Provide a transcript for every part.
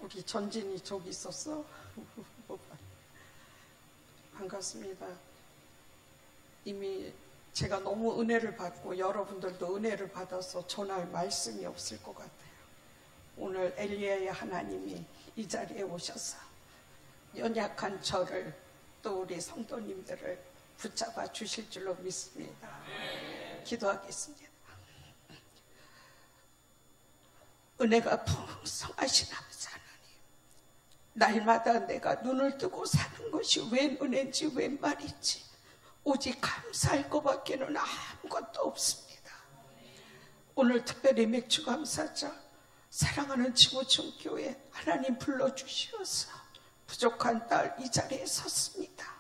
우리 전진이 저기 있었어? 반갑습니다. 이미 제가 너무 은혜를 받고 여러분들도 은혜를 받아서 전할 말씀이 없을 것 같아요. 오늘 엘리야의 하나님이 이 자리에 오셔서 연약한 저를 또 우리 성도님들을 붙잡아 주실 줄로 믿습니다. 기도하겠습니다. 은혜가 풍성하신 아버지 하나님, 날마다 내가 눈을 뜨고 사는 것이 웬 은혜인지 웬 말인지 오직 감사할 것밖에는 아무것도 없습니다. 오늘 특별히 맥주감사절 사랑하는 지구촌교회 하나님 불러주시어서 부족한 딸 이 자리에 섰습니다.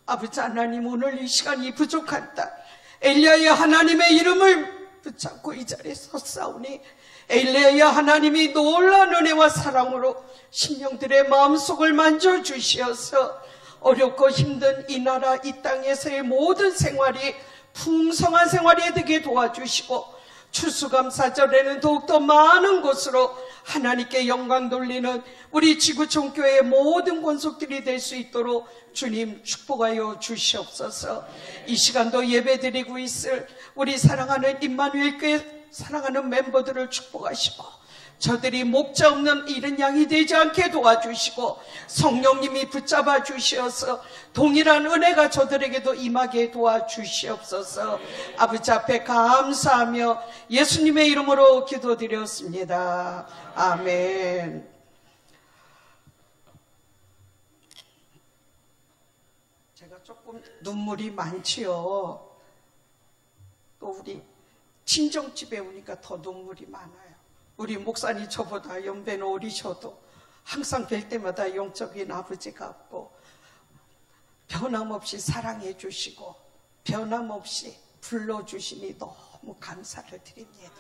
아버지 하나님, 오늘 이 시간 이 부족한 딸 엘리야의 하나님의 이름을 붙잡고 이 자리에 섰사오니 엘리야의 하나님이 놀라운 은혜와 사랑으로 심령들의 마음속을 만져주시어서 어렵고 힘든 이 나라 이 땅에서의 모든 생활이 풍성한 생활이 되게 도와주시고 추수감사절에는 더욱더 많은 곳으로 하나님께 영광 돌리는 우리 지구촌교회의 모든 권속들이 될 수 있도록 주님 축복하여 주시옵소서. 이 시간도 예배드리고 있을 우리 사랑하는 임마누엘 교회 사랑하는 멤버들을 축복하시고 저들이 목자 없는 이른 양이 되지 않게 도와주시고 성령님이 붙잡아 주시어서 동일한 은혜가 저들에게도 임하게 도와주시옵소서. 아버지 앞에 감사하며 예수님의 이름으로 기도드렸습니다. 아멘. 제가 조금 눈물이 많지요. 또 우리 친정집에 오니까 더 눈물이 많아요. 우리 목사님 저보다 연배는 어리셔도 항상 뵐 때마다 영적인 아버지 같고 변함없이 사랑해 주시고 변함없이 불러주시니 너무 감사를 드립니다.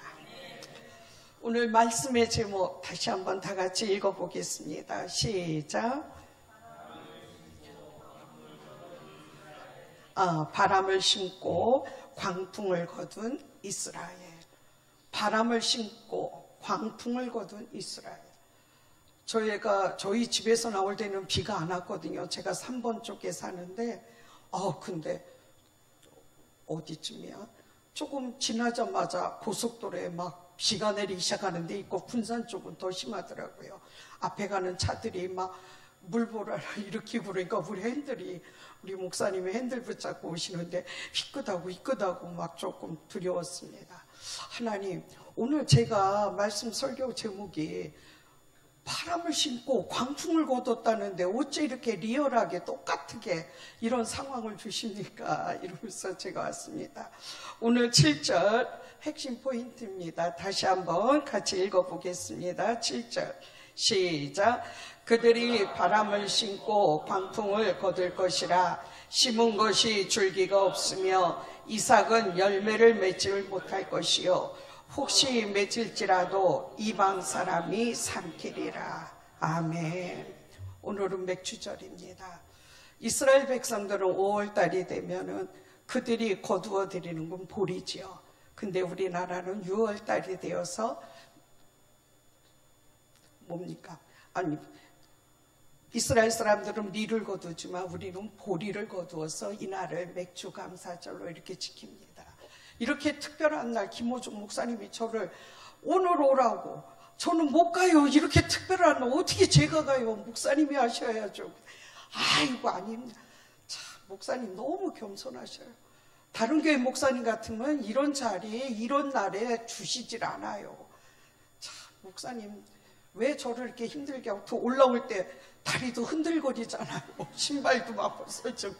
오늘 말씀의 제목 다시 한번 다 같이 읽어보겠습니다. 시작. 바람을 심고 광풍을 거둔 이스라엘. 바람을 심고 광풍을 거둔 이스라엘. 저희 집에서 나올 때는 비가 안 왔거든요. 제가 3번 쪽에 사는데 근데 어디쯤이야? 조금 지나자마자 고속도로에 막 비가 내리기 시작하는데 있고 군산 쪽은 더 심하더라고요. 앞에 가는 차들이 막 물보라를 일으키고 그러니까 우리 목사님이 핸들 붙잡고 오시는데 희끗하고 막 조금 두려웠습니다. 하나님, 오늘 제가 말씀 설교 제목이 바람을 심고 광풍을 거뒀다는데 어째 이렇게 리얼하게 똑같게 이런 상황을 주십니까? 이러면서 제가 왔습니다. 오늘 7절 핵심 포인트입니다. 다시 한번 같이 읽어보겠습니다. 7절 시작. 그들이 바람을 심고 광풍을 거둘 것이라. 심은 것이 줄기가 없으며 이삭은 열매를 맺지를 못할 것이요 혹시 맺을지라도 이방 사람이 삼키리라. 아멘. 오늘은 맥주절입니다. 이스라엘 백성들은 5월달이 되면은 그들이 거두어 드리는 건 보리지요. 근데 우리나라는 6월달이 되어서 뭡니까? 이스라엘 사람들은 밀을 거두지만 우리는 보리를 거두어서 이날을 맥주감사절로 이렇게 지킵니다. 이렇게 특별한 날 김호중 목사님이 저를 오늘 오라고, 저는 못 가요. 이렇게 특별한 날 어떻게 제가 가요? 목사님이 하셔야죠. 아이고 아닙니다. 참, 목사님 너무 겸손하셔요. 다른 교회 목사님 같으면 이런 자리에 이런 날에 주시질 않아요. 참, 목사님 왜 저를 이렇게 힘들게 하고 또 올라올 때 다리도 흔들거리잖아요. 신발도 막 벗어지고.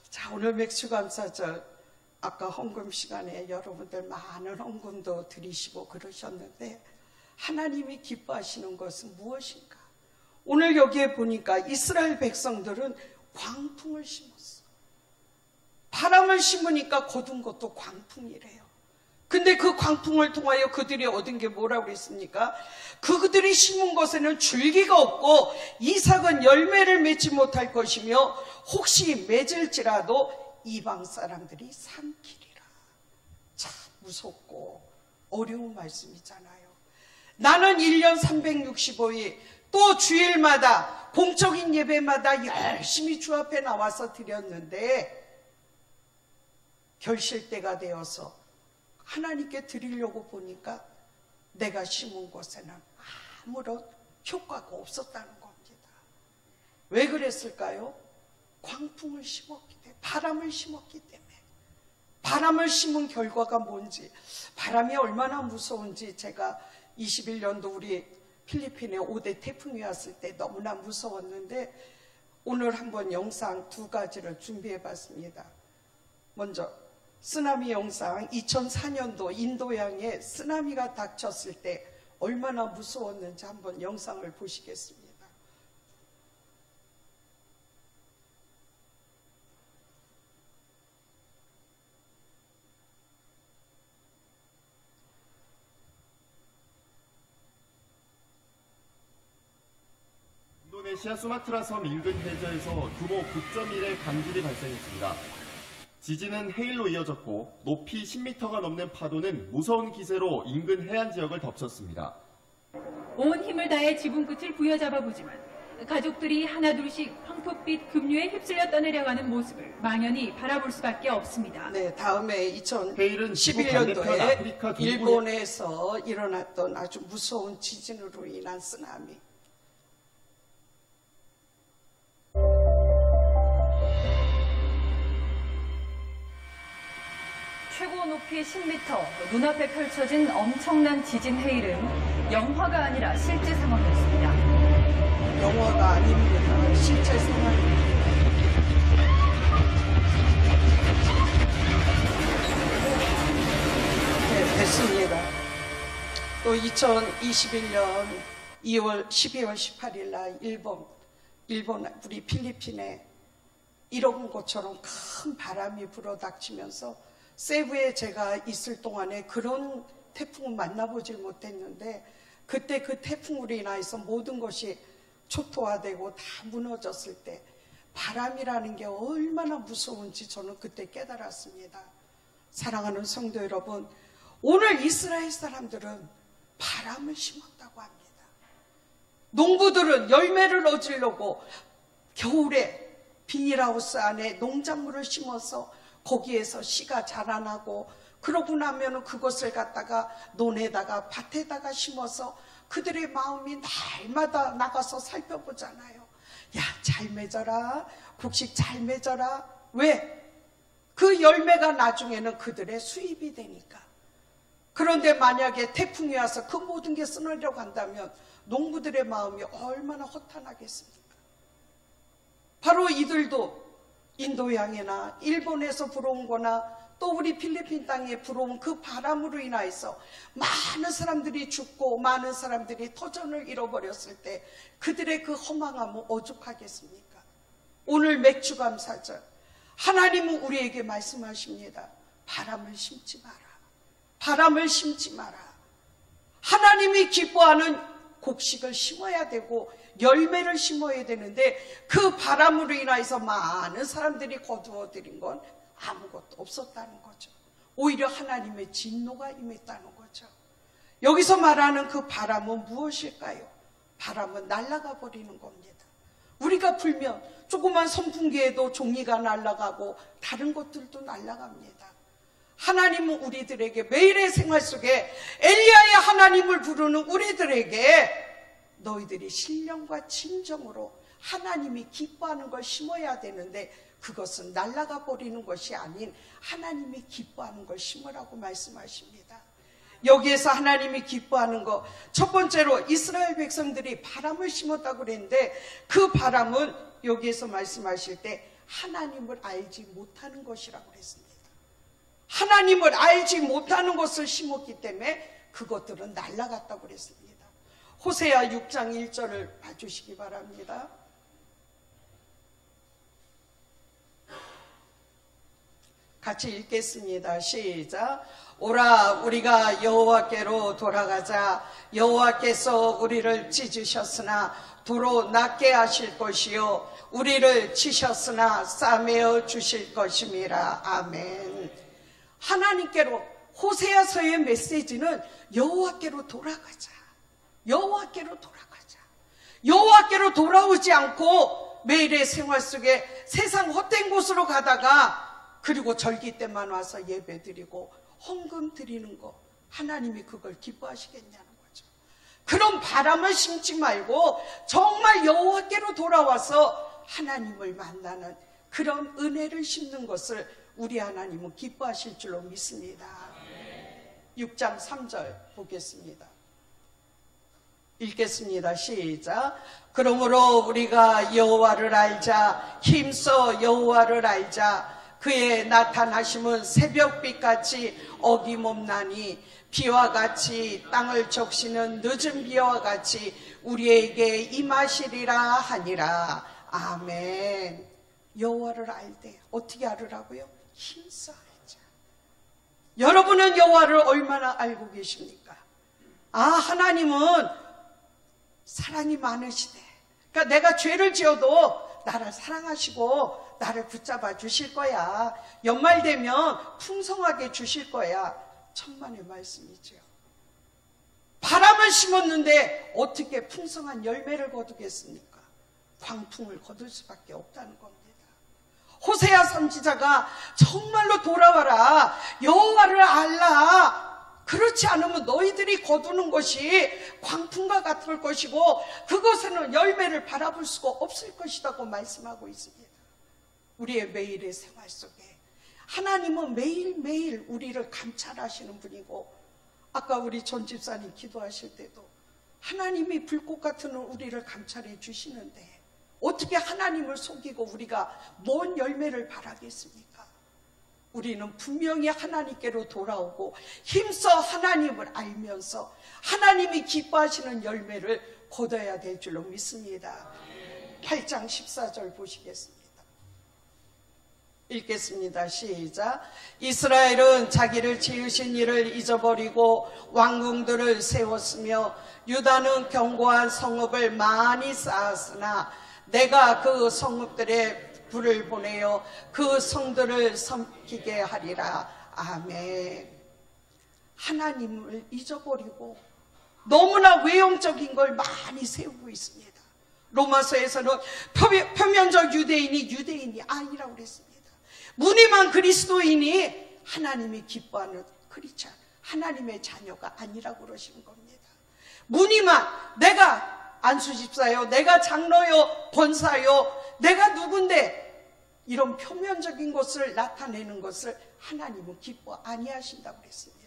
자, 오늘 맥주감사절 아까 헌금 시간에 여러분들 많은 헌금도 드리시고 그러셨는데 하나님이 기뻐하시는 것은 무엇인가? 오늘 여기에 보니까 이스라엘 백성들은 광풍을 심었어. 바람을 심으니까 거둔 것도 광풍이래요. 근데 그 광풍을 통하여 그들이 얻은 게 뭐라고 했습니까? 그들이 심은 것에는 줄기가 없고 이삭은 열매를 맺지 못할 것이며 혹시 맺을지라도 이방 사람들이 삼키리라. 참 무섭고 어려운 말씀이잖아요. 나는 1년 365일 또 주일마다 공적인 예배마다 열심히 주 앞에 나와서 드렸는데 결실 때가 되어서 하나님께 드리려고 보니까 내가 심은 곳에는 아무런 효과가 없었다는 겁니다. 왜 그랬을까요? 광풍을 심었기 때문에, 바람을 심었기 때문에. 바람을 심은 결과가 뭔지, 바람이 얼마나 무서운지 제가 21년도 우리 필리핀에 5대 태풍이 왔을 때 너무나 무서웠는데 오늘 한번 영상 2가지를 준비해 봤습니다. 먼저 쓰나미 영상, 2004년도 인도양에 쓰나미가 닥쳤을 때 얼마나 무서웠는지 한번 영상을 보시겠습니다. 인도네시아 수마트라 섬 인근 해저에서 규모 9.1의 강진이 발생했습니다. 지진은 해일로 이어졌고 높이 10m가 넘는 파도는 무서운 기세로 인근 해안 지역을 덮쳤습니다. 온 힘을 다해 지붕 끝을 부여잡아 보지만 가족들이 하나둘씩 황토빛 급류에 휩쓸려 떠내려가는 모습을 망연히 바라볼 수밖에 없습니다. 네, 다음에 2011년도에 일본에서 일어났던 아주 무서운 지진으로 인한 쓰나미. 최고 높이 10m, 눈앞에 펼쳐진 엄청난 지진 해일은 영화가 아니라 실제 상황이었습니다. 영화가 아닙니다. 실제 상황입니다. 네, 됐습니다. 또 2021년 12월 18일 날 일본 우리 필리핀에 이런 것처럼 큰 바람이 불어닥치면서 세부에 제가 있을 동안에 그런 태풍을 만나보질 못했는데 그때 그 태풍으로 인해서 모든 것이 초토화되고 다 무너졌을 때 바람이라는 게 얼마나 무서운지 저는 그때 깨달았습니다. 사랑하는 성도 여러분, 오늘 이스라엘 사람들은 바람을 심었다고 합니다. 농부들은 열매를 얻으려고 겨울에 비닐하우스 안에 농작물을 심어서 거기에서 씨가 자라나고 그러고 나면 그것을 갖다가 논에다가 밭에다가 심어서 그들의 마음이 날마다 나가서 살펴보잖아요. 야, 잘 맺어라. 곡식 잘 맺어라. 왜? 그 열매가 나중에는 그들의 수입이 되니까. 그런데 만약에 태풍이 와서 그 모든 게 쓰러지려고 한다면 농부들의 마음이 얼마나 허탄하겠습니까? 바로 이들도 인도양이나 일본에서 불어온 거나 또 우리 필리핀 땅에 불어온 그 바람으로 인하여서 많은 사람들이 죽고 많은 사람들이 터전을 잃어버렸을 때 그들의 그 허망함은 오죽하겠습니까? 오늘 맥주감사절 하나님은 우리에게 말씀하십니다. 바람을 심지 마라. 바람을 심지 마라. 하나님이 기뻐하는 곡식을 심어야 되고 열매를 심어야 되는데 그 바람으로 인해서 많은 사람들이 거두어들인 건 아무것도 없었다는 거죠. 오히려 하나님의 진노가 임했다는 거죠. 여기서 말하는 그 바람은 무엇일까요? 바람은 날아가 버리는 겁니다. 우리가 불면 조그만 선풍기에도 종이가 날아가고 다른 것들도 날아갑니다. 하나님은 우리들에게 매일의 생활 속에 엘리야의 하나님을 부르는 우리들에게 너희들이 신령과 진정으로 하나님이 기뻐하는 걸 심어야 되는데 그것은 날아가 버리는 것이 아닌 하나님이 기뻐하는 걸 심으라고 말씀하십니다. 여기에서 하나님이 기뻐하는 것, 첫 번째로 이스라엘 백성들이 바람을 심었다고 그랬는데 그 바람은 여기에서 말씀하실 때 하나님을 알지 못하는 것이라고 그랬습니다. 하나님을 알지 못하는 것을 심었기 때문에 그것들은 날아갔다고 그랬습니다. 호세아 6장 1절을 봐주시기 바랍니다. 같이 읽겠습니다. 시작. 오라 우리가 여호와께로 돌아가자. 여호와께서 우리를 찢으셨으나 도로 낫게 하실 것이요 우리를 치셨으나 싸매어 주실 것임이라. 아멘. 하나님께로, 호세아서의 메시지는 여호와께로 돌아가자. 여호와께로 돌아가자. 여호와께로 돌아오지 않고 매일의 생활 속에 세상 헛된 곳으로 가다가 그리고 절기 때만 와서 예배 드리고 헌금 드리는 거, 하나님이 그걸 기뻐하시겠냐는 거죠. 그런 바람을 심지 말고 정말 여호와께로 돌아와서 하나님을 만나는 그런 은혜를 심는 것을 우리 하나님은 기뻐하실 줄로 믿습니다. 6장 3절 보겠습니다. 읽겠습니다. 시작. 그러므로 우리가 여호와를 알자. 힘써 여호와를 알자. 그의 나타나심은 새벽빛같이 어김없나니 비와 같이 땅을 적시는 늦은 비와 같이 우리에게 임하시리라 하니라. 아멘. 여호와를 알되 어떻게 알으라고요? 힘써 알자. 여러분은 여호와를 얼마나 알고 계십니까? 하나님은 사랑이 많으시대. 그러니까 내가 죄를 지어도 나를 사랑하시고 나를 붙잡아 주실 거야. 연말 되면 풍성하게 주실 거야. 천만의 말씀이죠. 바람을 심었는데 어떻게 풍성한 열매를 거두겠습니까? 광풍을 거둘 수밖에 없다는 겁니다. 호세아 선지자가 정말로 돌아와라. 여호와를 알라. 그렇지 않으면 너희들이 거두는 것이 광풍과 같을 것이고 그것에는 열매를 바라볼 수가 없을 것이라고 말씀하고 있습니다. 우리의 매일의 생활 속에 하나님은 매일매일 우리를 감찰하시는 분이고, 아까 우리 전 집사님 기도하실 때도 하나님이 불꽃 같은 우리를 감찰해 주시는데 어떻게 하나님을 속이고 우리가 뭔 열매를 바라겠습니까? 우리는 분명히 하나님께로 돌아오고 힘써 하나님을 알면서 하나님이 기뻐하시는 열매를 거둬야 될 줄로 믿습니다. 8장 14절 보시겠습니다. 읽겠습니다. 시작. 이스라엘은 자기를 지으신 이를 잊어버리고 왕궁들을 세웠으며 유다는 견고한 성읍을 많이 쌓았으나 내가 그 성읍들에 불을 보내어 그 성들을 삼키게 하리라. 아멘. 하나님을 잊어버리고 너무나 외형적인 걸 많이 세우고 있습니다. 로마서에서는 표면적 유대인이 유대인이 아니라고 그랬습니다. 무늬만 그리스도인이 하나님이 기뻐하는 크리스찬, 하나님의 자녀가 아니라고 그러시는 겁니다. 무늬만 내가 안수집사요, 내가 장로요, 권사요, 내가 누군데 이런 표면적인 것을 나타내는 것을 하나님은 기뻐 아니하신다고 그랬습니다.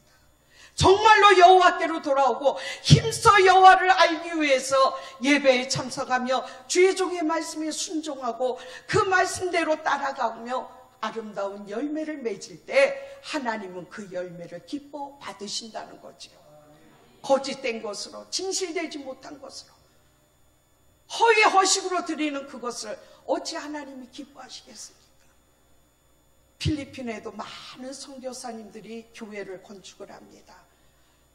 정말로 여호와께로 돌아오고 힘써 여호와를 알기 위해서 예배에 참석하며 주의 종의 말씀에 순종하고 그 말씀대로 따라가며 아름다운 열매를 맺을 때 하나님은 그 열매를 기뻐 받으신다는 거죠. 거짓된 것으로, 진실되지 못한 것으로, 허위 허식으로 드리는 그것을 어찌 하나님이 기뻐하시겠습니까? 필리핀에도 많은 선교사님들이 교회를 건축을 합니다.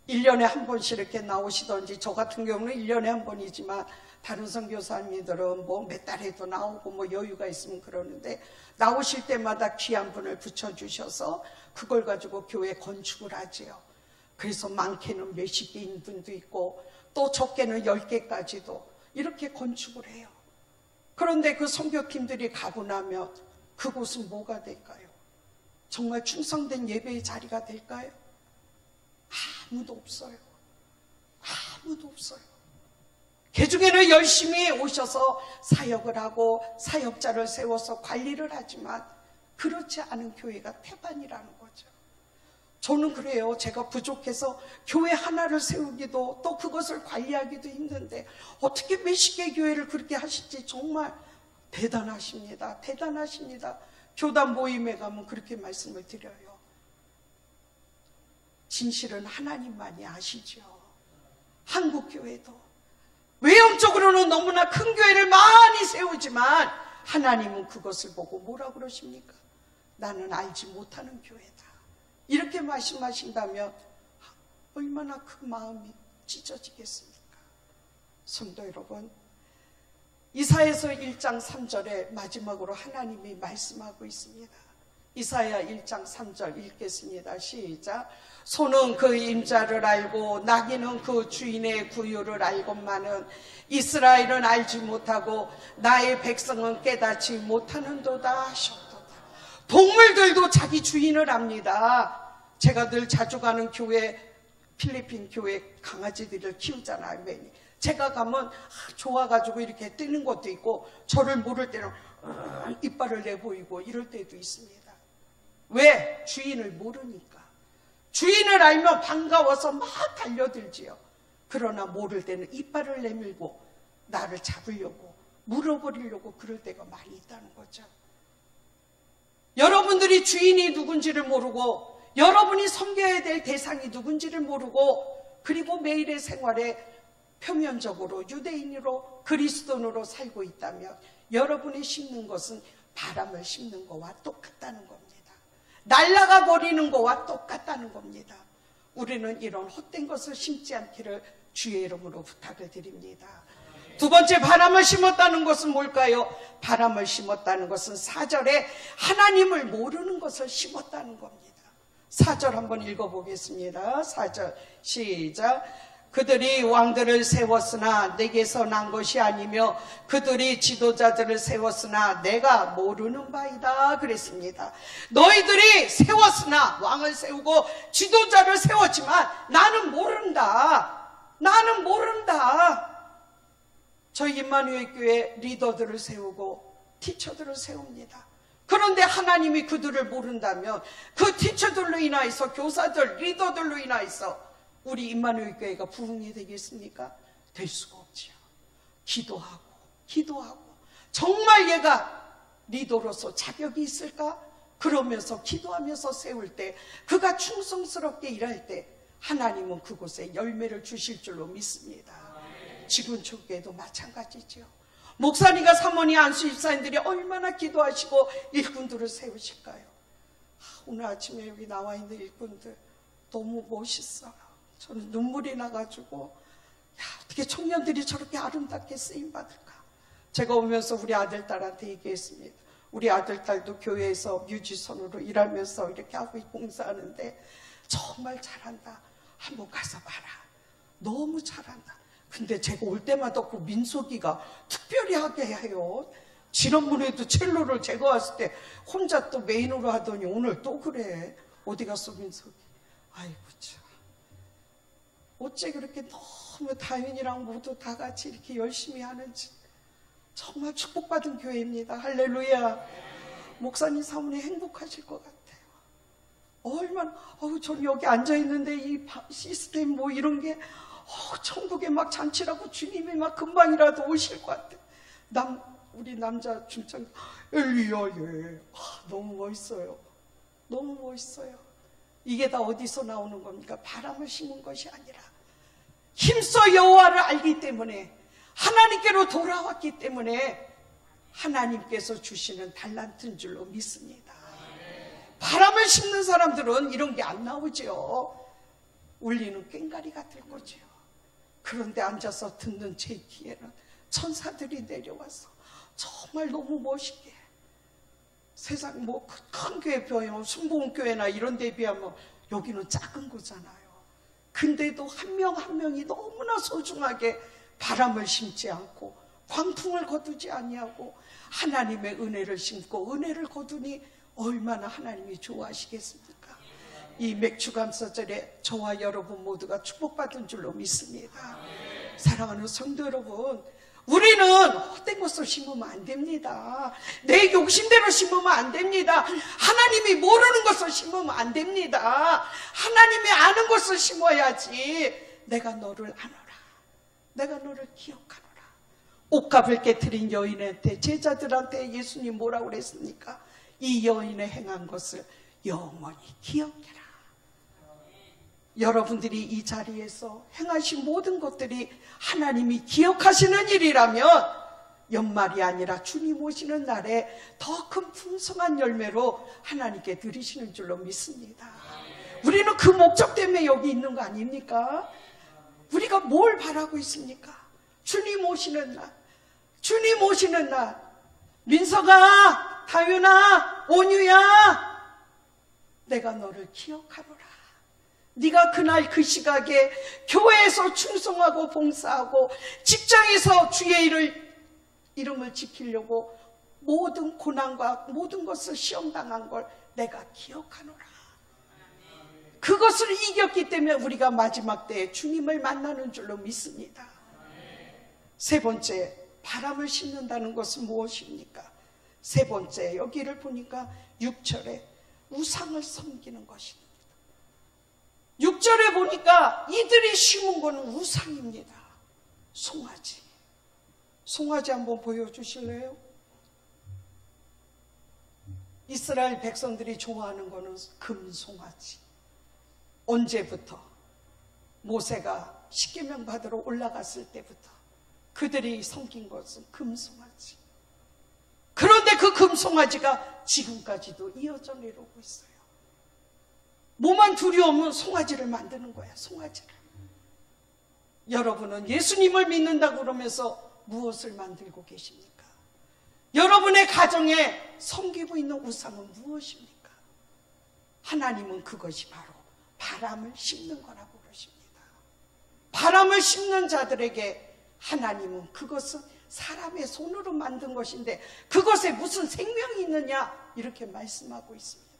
1년에 한 번씩 이렇게 나오시던지, 저 같은 경우는 1년에 한 번이지만 다른 선교사님들은 뭐 몇 달에도 나오고 뭐 여유가 있으면 그러는데, 나오실 때마다 귀한 분을 붙여주셔서 그걸 가지고 교회 건축을 하지요. 그래서 많게는 몇십 개인 분도 있고 또 적게는 10개까지도 이렇게 건축을 해요. 그런데 그 선교팀들이 가고 나면 그곳은 뭐가 될까요? 정말 충성된 예배의 자리가 될까요? 아무도 없어요. 아무도 없어요. 개중에는 열심히 오셔서 사역을 하고 사역자를 세워서 관리를 하지만 그렇지 않은 교회가 태반이라는 거죠. 저는 그래요. 제가 부족해서 교회 하나를 세우기도 또 그것을 관리하기도 힘든데 어떻게 몇십 개 교회를 그렇게 하실지 정말 대단하십니다. 대단하십니다. 교단 모임에 가면 그렇게 말씀을 드려요. 진실은 하나님만이 아시죠. 한국교회도 외형적으로는 너무나 큰 교회를 많이 세우지만 하나님은 그것을 보고 뭐라 그러십니까? 나는 알지 못하는 교회다. 이렇게 말씀하신다면 얼마나 그 마음이 찢어지겠습니까? 성도 여러분, 이사야서 1장 3절에 마지막으로 하나님이 말씀하고 있습니다. 이사야 1장 3절 읽겠습니다. 시작. 소는 그 임자를 알고 나귀는 그 주인의 구유를 알건만은 이스라엘은 알지 못하고 나의 백성은 깨닫지 못하는도다 하셨도다. 동물들도 자기 주인을 압니다. 제가 늘 자주 가는 교회, 필리핀 교회 강아지들을 키우잖아요. 매일. 제가 가면 좋아가지고 이렇게 뛰는 것도 있고 저를 모를 때는 이빨을 내보이고 이럴 때도 있습니다. 왜? 주인을 모르니까. 주인을 알면 반가워서 막 달려들지요. 그러나 모를 때는 이빨을 내밀고 나를 잡으려고 물어버리려고 그럴 때가 많이 있다는 거죠. 여러분들이 주인이 누군지를 모르고 여러분이 섬겨야 될 대상이 누군지를 모르고 그리고 매일의 생활에 표면적으로 유대인으로 그리스도인으로 살고 있다면 여러분이 심는 것은 바람을 심는 것과 똑같다는 겁니다. 날아가 버리는 것과 똑같다는 겁니다. 우리는 이런 헛된 것을 심지 않기를 주의 이름으로 부탁을 드립니다. 두 번째, 바람을 심었다는 것은 뭘까요? 바람을 심었다는 것은 4절에 하나님을 모르는 것을 심었다는 겁니다. 4절 한번 읽어보겠습니다. 4절 시작. 그들이 왕들을 세웠으나 내게서 난 것이 아니며 그들이 지도자들을 세웠으나 내가 모르는 바이다 그랬습니다. 너희들이 세웠으나 왕을 세우고 지도자를 세웠지만 나는 모른다. 나는 모른다. 저희 임마누엘 교회 리더들을 세우고 티처들을 세웁니다. 그런데 하나님이 그들을 모른다면 그 티처들로 인하여서 교사들, 리더들로 인하여서 우리 임마누엘 교회가 부흥이 되겠습니까? 될 수가 없지요. 기도하고 정말 얘가 리더로서 자격이 있을까? 그러면서 기도하면서 세울 때 그가 충성스럽게 일할 때 하나님은 그곳에 열매를 주실 줄로 믿습니다. 지금 교회도 마찬가지죠. 목사님과 사모님, 안수 집사님들이 얼마나 기도하시고 일꾼들을 세우실까요? 오늘 아침에 여기 나와 있는 일꾼들 너무 멋있어요. 저는 눈물이 나가지고 어떻게 청년들이 저렇게 아름답게 쓰임받을까. 제가 오면서 우리 아들, 딸한테 얘기했습니다. 우리 아들, 딸도 교회에서 뮤지션으로 일하면서 이렇게 하고 봉사하는데 정말 잘한다. 한번 가서 봐라. 너무 잘한다. 근데 제가 올 때마다 그 민석이가 특별히 하게 해요. 지난번에도 첼로를 제가 왔을 때 혼자 또 메인으로 하더니 오늘 또 그래. 어디 갔어 민석이. 아이고 참. 어째 그렇게 너무 다윤이랑 모두 다 같이 이렇게 열심히 하는지. 정말 축복받은 교회입니다. 할렐루야. 목사님 사모님 행복하실 것 같아요. 얼마나 전 여기 앉아있는데 이 시스템 뭐 이런 게 천국에 막 잔치라고 주님이 막 금방이라도 오실 것 같아. 우리 남자 중창 엘리야 예. 너무 멋있어요. 너무 멋있어요. 이게 다 어디서 나오는 겁니까? 바람을 심은 것이 아니라 힘써 여호와를 알기 때문에 하나님께로 돌아왔기 때문에 하나님께서 주시는 달란트인 줄로 믿습니다. 바람을 심는 사람들은 이런 게 안 나오죠. 울리는 꽹과리 같을 거죠. 그런데 앉아서 듣는 제 귀에는 천사들이 내려와서 정말 너무 멋있게 세상 뭐 큰 교회 비하면 순복음교회나 이런 데 비하면 여기는 작은 거잖아요. 근데도 한 명 한 명이 너무나 소중하게 바람을 심지 않고 광풍을 거두지 아니하고 하나님의 은혜를 심고 은혜를 거두니 얼마나 하나님이 좋아하시겠습니까? 이 맥주감사절에 저와 여러분 모두가 축복받은 줄로 믿습니다. 사랑하는 성도 여러분, 우리는 헛된 것을 심으면 안 됩니다. 내 욕심대로 심으면 안 됩니다. 하나님이 모르는 것을 심으면 안 됩니다. 하나님이 아는 것을 심어야지. 내가 너를 아노라. 내가 너를 기억하노라. 옷값을 깨트린 여인한테, 제자들한테 예수님 뭐라고 그랬습니까? 이 여인의 행한 것을 영원히 기억해라. 여러분들이 이 자리에서 행하신 모든 것들이 하나님이 기억하시는 일이라면 연말이 아니라 주님 오시는 날에 더 큰 풍성한 열매로 하나님께 드리시는 줄로 믿습니다. 우리는 그 목적 때문에 여기 있는 거 아닙니까? 우리가 뭘 바라고 있습니까? 주님 오시는 날, 주님 오시는 날. 민서가, 다윤아, 온유야, 내가 너를 기억하노라. 네가 그날 그 시각에 교회에서 충성하고 봉사하고 직장에서 주의 이름을 지키려고 모든 고난과 모든 것을 시험당한 걸 내가 기억하노라. 그것을 이겼기 때문에 우리가 마지막 때에 주님을 만나는 줄로 믿습니다. 세 번째, 바람을 심는다는 것은 무엇입니까? 세 번째, 여기를 보니까 6절에 우상을 섬기는 것입니다. 6절에 보니까 이들이 심은 것은 우상입니다. 송아지. 송아지 한번 보여주실래요? 이스라엘 백성들이 좋아하는 것은 금송아지. 언제부터? 모세가 십계명 받으러 올라갔을 때부터 그들이 섬긴 것은 금송아지. 그런데 그 금송아지가 지금까지도 이어져 내려오고 있어요. 뭐만 두려우면 송아지를 만드는 거야, 송아지를. 여러분은 예수님을 믿는다고 그러면서 무엇을 만들고 계십니까? 여러분의 가정에 섬기고 있는 우상은 무엇입니까? 하나님은 그것이 바로 바람을 심는 거라고 그러십니다. 바람을 심는 자들에게 하나님은 그것은 사람의 손으로 만든 것인데 그것에 무슨 생명이 있느냐 이렇게 말씀하고 있습니다.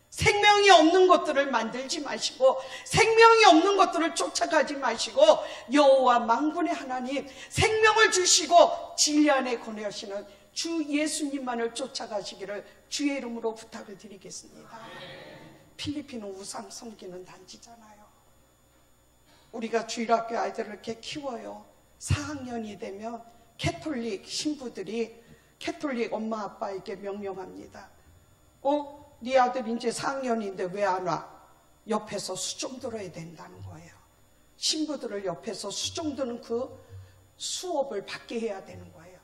생명이 없는 것들을 만들지 마시고 생명이 없는 것들을 쫓아가지 마시고 여호와 만군의 하나님 생명을 주시고 진리 안에 거하시는 주 예수님만을 쫓아가시기를 주의 이름으로 부탁을 드리겠습니다. 필리핀은 우상 섬기는 단지잖아요. 우리가 주일학교 아이들을 이렇게 키워요. 4학년이 되면 캐톨릭 신부들이 캐톨릭 엄마 아빠에게 명령합니다. 네 아들 이제 4학년인데 왜 안 와? 옆에서 수종 들어야 된다는 거예요. 신부들을 옆에서 수종 드는 그 수업을 받게 해야 되는 거예요.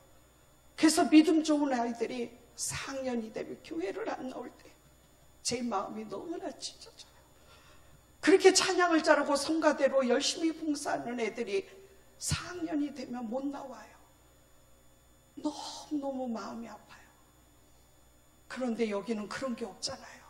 그래서 믿음 좋은 아이들이 4학년이 되면 교회를 안 나올 때 제 마음이 너무나 찢어져요. 그렇게 찬양을 잘하고 성가대로 열심히 봉사하는 애들이 4학년이 되면 못 나와요. 너무너무 마음이 아파요. 그런데 여기는 그런 게 없잖아요.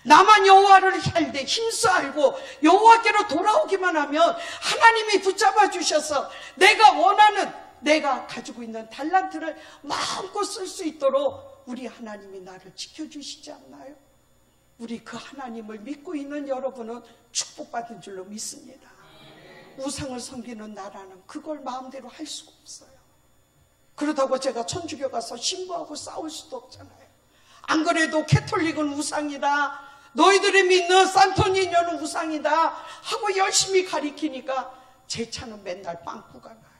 나만 여호와를 할 때 힘써 알고 여호와께로 돌아오기만 하면 하나님이 붙잡아 주셔서 내가 원하는 내가 가지고 있는 달란트를 마음껏 쓸 수 있도록 우리 하나님이 나를 지켜주시지 않나요? 우리 그 하나님을 믿고 있는 여러분은 축복받은 줄로 믿습니다. 우상을 섬기는 나라는 그걸 마음대로 할 수가 없어요. 그렇다고 제가 천주교 가서 신부하고 싸울 수도 없잖아요. 안 그래도 캐톨릭은 우상이다, 너희들이 믿는 산토니녀는 우상이다 하고 열심히 가리키니까 제 차는 맨날 빵꾸가 나요.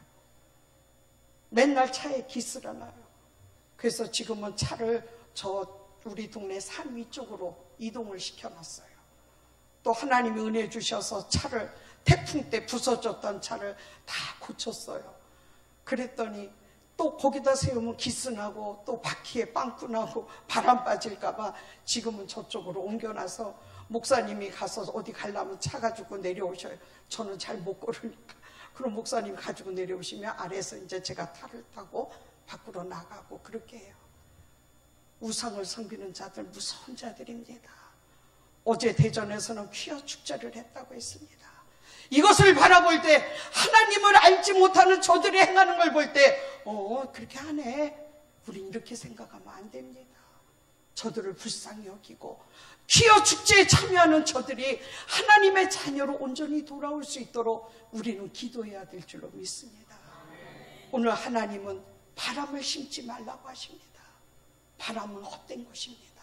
맨날 차에 기스가 나요. 그래서 지금은 차를 우리 동네 산 위쪽으로 이동을 시켜놨어요. 또 하나님이 은혜 주셔서 차를 태풍 때 부서졌던 차를 다 고쳤어요. 그랬더니 또 거기다 세우면 기스나고 또 바퀴에 빵꾸 나고 바람 빠질까봐 지금은 저쪽으로 옮겨놔서 목사님이 가서 어디 가려면 차 가지고 내려오셔요. 저는 잘 못 걸으니까. 그럼 목사님 가지고 내려오시면 아래에서 이제 제가 탈을 타고 밖으로 나가고 그렇게 해요. 우상을 섬기는 자들 무서운 자들입니다. 어제 대전에서는 퀴어 축제를 했다고 했습니다. 이것을 바라볼 때 하나님을 알지 못하는 저들이 행하는 걸 볼 때 그렇게 하네. 우린 이렇게 생각하면 안 됩니다. 저들을 불쌍히 여기고 퀴어 축제에 참여하는 저들이 하나님의 자녀로 온전히 돌아올 수 있도록 우리는 기도해야 될 줄로 믿습니다. 오늘 하나님은 바람을 심지 말라고 하십니다. 바람은 헛된 것입니다.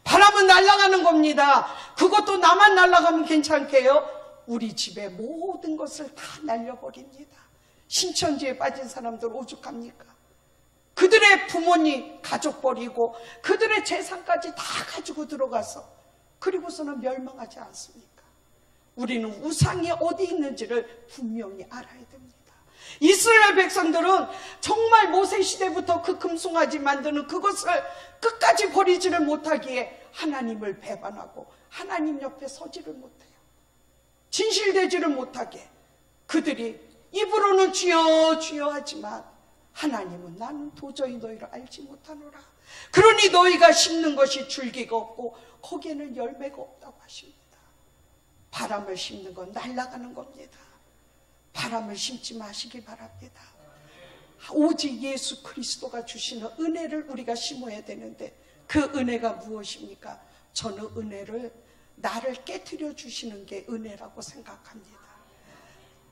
바람은 날아가는 겁니다. 그것도 나만 날아가면 괜찮게요? 우리 집의 모든 것을 다 날려버립니다. 신천지에 빠진 사람들 오죽합니까? 그들의 부모님 가족 버리고 그들의 재산까지 다 가지고 들어가서 그리고서는 멸망하지 않습니까? 우리는 우상이 어디 있는지를 분명히 알아야 됩니다. 이스라엘 백성들은 정말 모세 시대부터 그 금송아지 만드는 그것을 끝까지 버리지를 못하기에 하나님을 배반하고 하나님 옆에 서지를 못해요. 진실되지를 못하게 그들이 입으로는 주여 주여 하지만 하나님은 나는 도저히 너희를 알지 못하노라. 그러니 너희가 심는 것이 줄기가 없고 거기에는 열매가 없다고 하십니다. 바람을 심는 건 날아가는 겁니다. 바람을 심지 마시기 바랍니다. 오직 예수 그리스도가 주시는 은혜를 우리가 심어야 되는데 그 은혜가 무엇입니까? 저는 은혜를 나를 깨트려 주시는 게 은혜라고 생각합니다.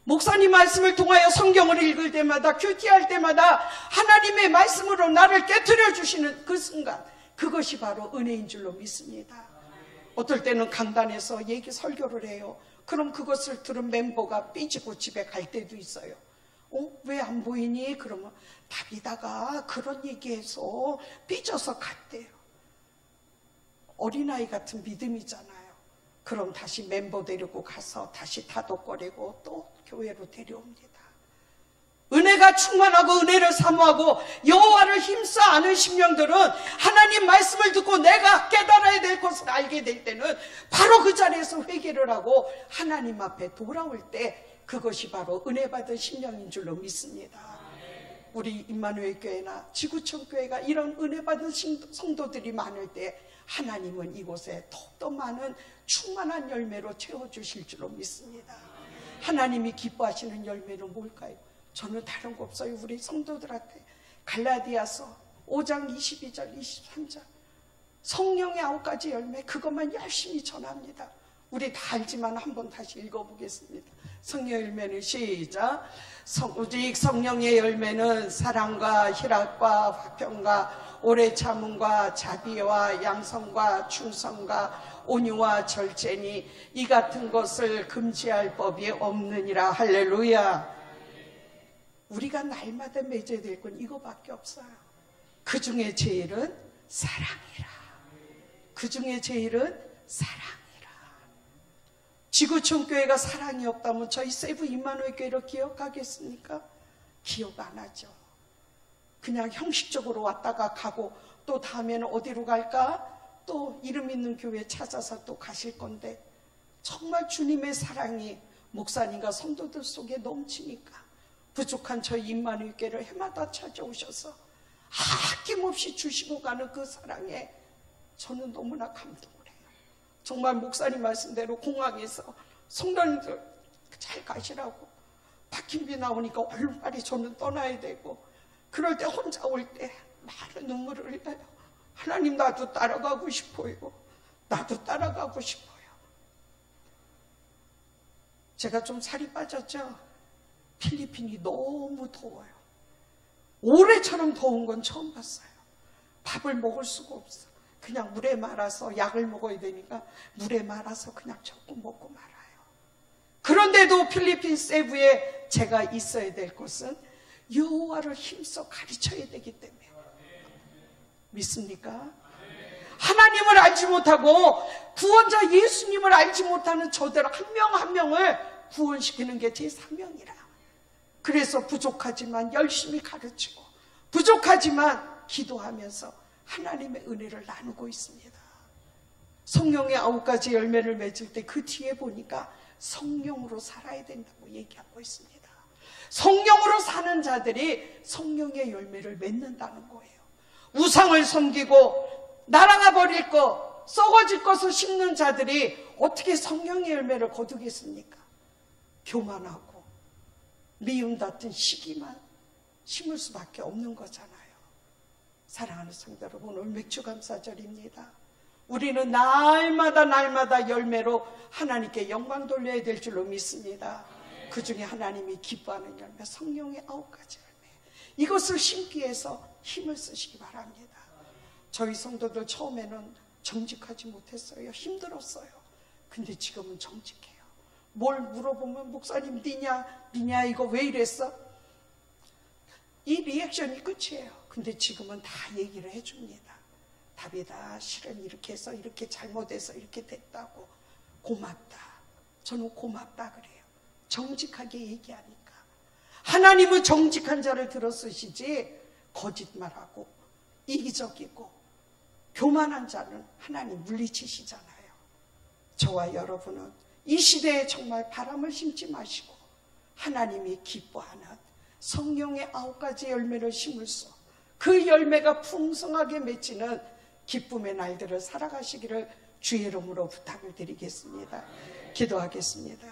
목사님 말씀을 통하여 성경을 읽을 때마다 큐티할 때마다 하나님의 말씀으로 나를 깨트려 주시는 그 순간, 그것이 바로 은혜인 줄로 믿습니다. 어떨 때는 강단에서 설교를 해요. 그럼 그것을 들은 멤버가 삐지고 집에 갈 때도 있어요. 왜 안 보이니? 그러면 다비다가 그런 얘기해서 삐져서 갔대요. 어린아이 같은 믿음이잖아요. 그럼 다시 멤버 데리고 가서 다시 다독거리고 또 교회로 데려옵니다. 은혜가 충만하고 은혜를 사모하고 여호와를 힘써 아는 심령들은 하나님 말씀을 듣고 내가 깨달아야 될 것을 알게 될 때는 바로 그 자리에서 회개를 하고 하나님 앞에 돌아올 때 그것이 바로 은혜 받은 심령인 줄로 믿습니다. 우리 임마누엘 교회나 지구촌 교회가 이런 은혜 받은 성도들이 많을 때 하나님은 이곳에 더욱더 많은 충만한 열매로 채워주실 줄로 믿습니다. 하나님이 기뻐하시는 열매는 뭘까요? 저는 다른 거 없어요. 우리 성도들한테 갈라디아서 5장 22절 23절 성령의 9가지 열매, 그것만 열심히 전합니다. 우리 다 알지만 한번 다시 읽어보겠습니다. 성령의 열매는 시작. 오직 성령의 열매는 사랑과 희락과 화평과 오래 참음과 자비와 양성과 충성과 온유와 절제니 이 같은 것을 금지할 법이 없느니라. 할렐루야. 우리가 날마다 맺어야 될 건 이거밖에 없어요. 그 중에 제일은 사랑이라. 그 중에 제일은 사랑이라. 지구촌 교회가 사랑이 없다면 저희 세부 임마누엘 교회를 기억하겠습니까? 기억 안 하죠. 그냥 형식적으로 왔다가 가고 또 다음에는 어디로 갈까? 또 이름 있는 교회 찾아서 또 가실 건데 정말 주님의 사랑이 목사님과 성도들 속에 넘치니까 부족한 저희 임마누엘 교회를 해마다 찾아오셔서 아낌없이 주시고 가는 그 사랑에 저는 너무나 감동을 해요. 정말 목사님 말씀대로 공항에서 성도님들 잘 가시라고 박힌비 나오니까 얼른빨리 저는 떠나야 되고 그럴 때 혼자 올 때 많은 눈물을 흘려요. 하나님 나도 따라가고 싶어요. 나도 따라가고 싶어요. 제가 좀 살이 빠졌죠? 필리핀이 너무 더워요. 올해처럼 더운 건 처음 봤어요. 밥을 먹을 수가 없어. 그냥 물에 말아서 약을 먹어야 되니까 물에 말아서 그냥 조금 먹고 말아요. 그런데도 필리핀 세부에 제가 있어야 될 것은 여호와를 힘써 가르쳐야 되기 때문에. 믿습니까? 하나님을 알지 못하고 구원자 예수님을 알지 못하는 저들 한 명 한 명을 구원시키는 게 제 사명이라. 그래서 부족하지만 열심히 가르치고 부족하지만 기도하면서 하나님의 은혜를 나누고 있습니다. 성령의 9가지 열매를 맺을 때 그 뒤에 보니까 성령으로 살아야 된다고 얘기하고 있습니다. 성령으로 사는 자들이 성령의 열매를 맺는다는 거예요. 우상을 섬기고 날아가 버릴 것, 썩어질 것을 심는 자들이 어떻게 성령의 열매를 거두겠습니까? 교만하고 미움 같은 시기만 심을 수밖에 없는 거잖아요. 사랑하는 성도 여러분, 오늘 맥주감사절입니다. 우리는 날마다 열매로 하나님께 영광 돌려야 될 줄로 믿습니다. 그 중에 하나님이 기뻐하는 열매, 성령의 9가지 열매, 이것을 심기 위해서 힘을 쓰시기 바랍니다. 저희 성도들 처음에는 정직하지 못했어요. 힘들었어요. 근데 지금은 정직해요. 뭘 물어보면 목사님 니냐 이거 왜 이랬어? 이 리액션이 끝이에요. 근데 지금은 다 얘기를 해줍니다. 답이다. 실은 이렇게 해서 이렇게 잘못해서 이렇게 됐다고. 고맙다. 저는 고맙다 그래요. 정직하게 얘기하니까. 하나님은 정직한 자를 들어 쓰시지 거짓말하고 이기적이고 교만한 자는 하나님 물리치시잖아요. 저와 여러분은 이 시대에 정말 바람을 심지 마시고 하나님이 기뻐하는 성령의 9가지 열매를 심을수 그 열매가 풍성하게 맺히는 기쁨의 날들을 살아가시기를 주의 이름으로 부탁을 드리겠습니다. 기도하겠습니다.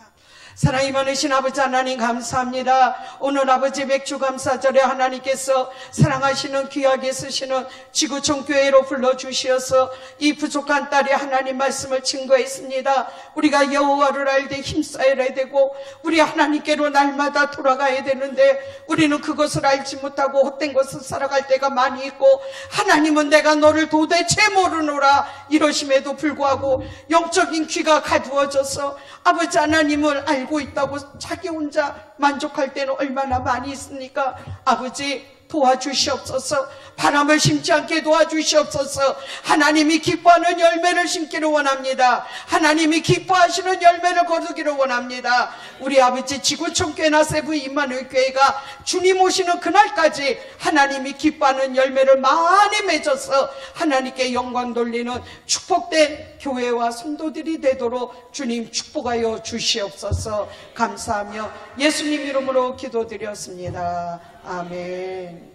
사랑이 많으신 아버지 하나님 감사합니다. 오늘 아버지 맥주감사절에 하나님께서 사랑하시는 귀하게 쓰시는 지구촌 교회로 불러주시어서 이 부족한 딸이 하나님 말씀을 증거했습니다. 우리가 여호와를 알되 힘써야 되고 우리 하나님께로 날마다 돌아가야 되는데 우리는 그것을 알지 못하고 헛된 것을 살아갈 때가 많이 있고 하나님은 내가 너를 도대체 모르노라 이러심에도 불구하고 영적인 귀가 가두어져서 아버지 하나님을 알고 있다고 자기 혼자 만족할 때는 얼마나 많이 있습니까? 아버지 도와주시옵소서. 바람을 심지 않게 도와주시옵소서. 하나님이 기뻐하는 열매를 심기를 원합니다. 하나님이 기뻐하시는 열매를 거두기를 원합니다. 우리 아버지 지구촌 교회나 세부 임마누엘 교회가 주님 오시는 그날까지 하나님이 기뻐하는 열매를 많이 맺어서 하나님께 영광 돌리는 축복된 교회와 성도들이 되도록 주님 축복하여 주시옵소서. 감사하며 예수님 이름으로 기도드렸습니다. 아멘.